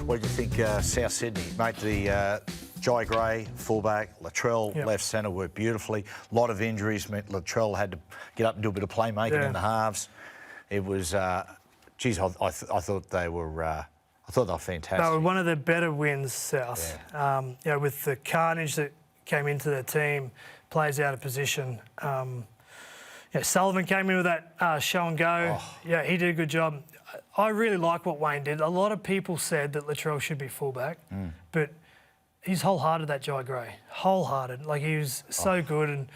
What do you think, South Sydney? Mate, the Jai Gray, fullback, Latrell, left centre, worked beautifully. A lot of injuries meant Latrell had to get up and do a bit of playmaking in the halves. It was, geez, I thought they were... I thought they were fantastic. They were one of the better wins, South. You know, with the carnage that came into their team, players out of position. Yeah, Sullivan came in with that show and go. Oh. Yeah, he did a good job. I really like what Wayne did. A lot of people said that Latrell should be fullback, but he's wholehearted, that Jai Gray. Wholehearted. Like, he was so good. And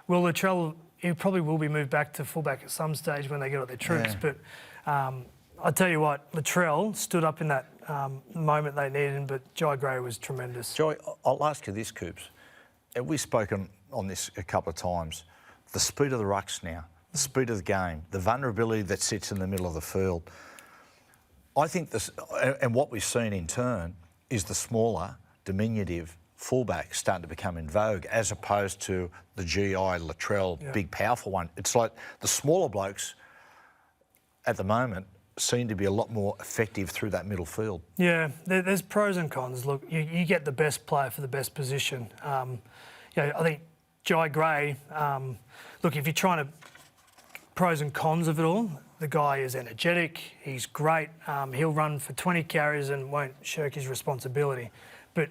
will Latrell, he probably will be moved back to fullback at some stage when they get all their troops. But I tell you what, Latrell stood up in that moment they needed him, but Jai Gray was tremendous. Jai, I'll ask you this, Coops. We've spoken on this a couple of times. The speed of the rucks now, the speed of the game, the vulnerability that sits in the middle of the field. I think this, and what we've seen in turn, is the smaller, diminutive fullback starting to become in vogue, as opposed to the GI, Latrell, big, powerful one. It's like the smaller blokes at the moment seem to be a lot more effective through that middle field. Yeah, there's pros and cons. Look, you get the best player for the best position. You know, I think Jai Gray, look, if you're trying to pros and cons of it all, the guy is energetic, he's great, he'll run for 20 carries and won't shirk his responsibility. But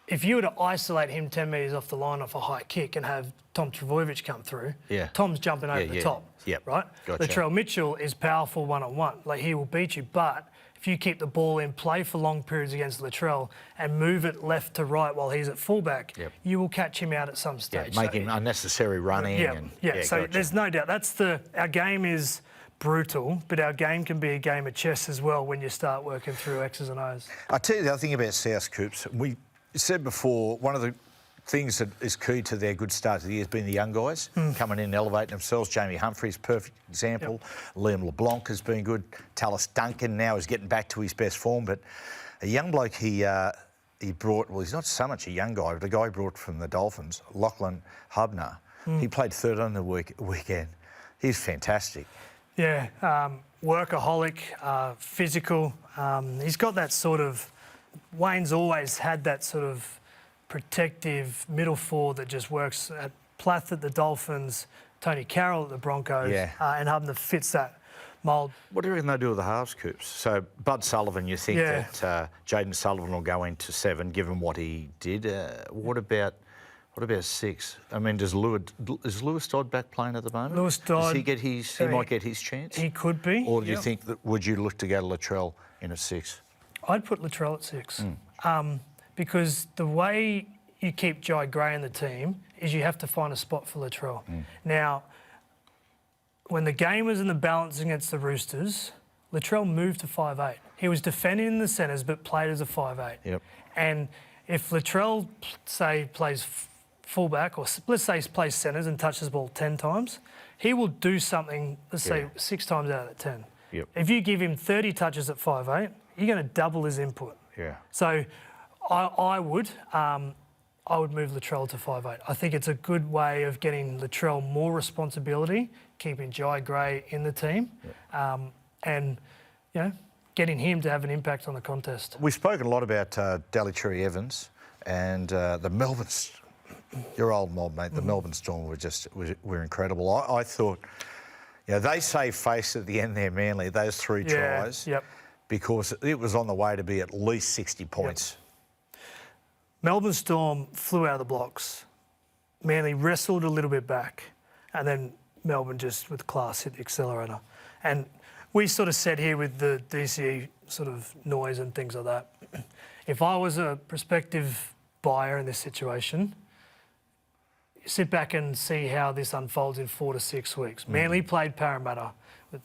if you were to isolate him 10 metres off the line off a high kick and have Tom Trbojevic come through, Tom's jumping over the top, right? Gotcha. Latrell Mitchell is powerful one-on-one, like he will beat you, but if you keep the ball in play for long periods against Latrell and move it left to right while he's at fullback, you will catch him out at some stage. Make him unnecessary running. So there's no doubt. Our game is brutal, but our game can be a game of chess as well when you start working through X's and O's. I tell you the other thing about South, Coops. We said before, one of the things that is key to their good start to the year has been the young guys coming in and elevating themselves. Jamie Humphries, perfect example. Liam LeBlanc has been good. Tallis Duncan now is getting back to his best form. But a young bloke he brought, well, he's not so much a young guy, but a guy he brought from the Dolphins, Lachlan Hubner. He played third on the weekend. He's fantastic. Yeah, workaholic, physical. He's got that sort of... Wayne's always had that sort of protective middle forward that just works. At Plath at the Dolphins, Tony Carroll at the Broncos, and Hubner fits that mould. What do you reckon they do with the halves, Coops? So Bud Sullivan, you think that Jaden Sullivan will go into 7, given what he did. What about 6? I mean, is Lewis Dodd back playing at the moment? Lewis Dodd. Does he get his? He might get his chance. He could be. Or do you think that would you look to go to Latrell in a 6? I'd put Latrell at 6. Because the way you keep Jai Gray in the team is you have to find a spot for Latrell. Now, when the game was in the balance against the Roosters, Latrell moved to 5'8". He was defending in the centres but played as a 5'8". And if Latrell, say, plays fullback, or let's say he plays centres and touches the ball 10 times, he will do something, let's say, 6 times out of the 10. If you give him 30 touches at 5'8", you're going to double his input. So I would move Latrell to 5'8". I think it's a good way of getting Latrell more responsibility, keeping Jai Gray in the team, and, you know, getting him to have an impact on the contest. We've spoken a lot about Dally Evans and the Melbourne, your old mob, mate, the Melbourne Storm were incredible. I thought, you know, they saved face at the end there, Manly, those 3 tries. Because it was on the way to be at least 60 points. Melbourne Storm flew out of the blocks. Manly wrestled a little bit back, and then Melbourne just, with class, hit the accelerator. And we sort of said here with the DCE sort of noise and things like that, if I was a prospective buyer in this situation, sit back and see how this unfolds in 4 to 6 weeks. Manly played Parramatta, with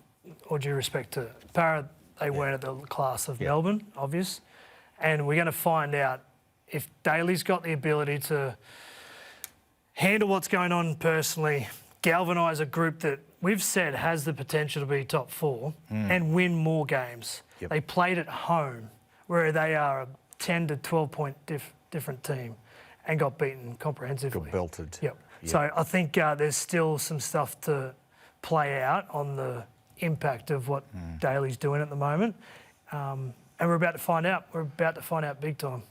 all due respect to Parramatta. They weren't at the class of Melbourne, obvious. And we're going to find out if Daly's got the ability to handle what's going on personally, galvanise a group that we've said has the potential to be top 4 and win more games. They played at home, where they are a 10 to 12 point different team, and got beaten comprehensively. Got belted. So I think there's still some stuff to play out on the impact of what Daly's doing at the moment. And we're about to find out. We're about to find out big time.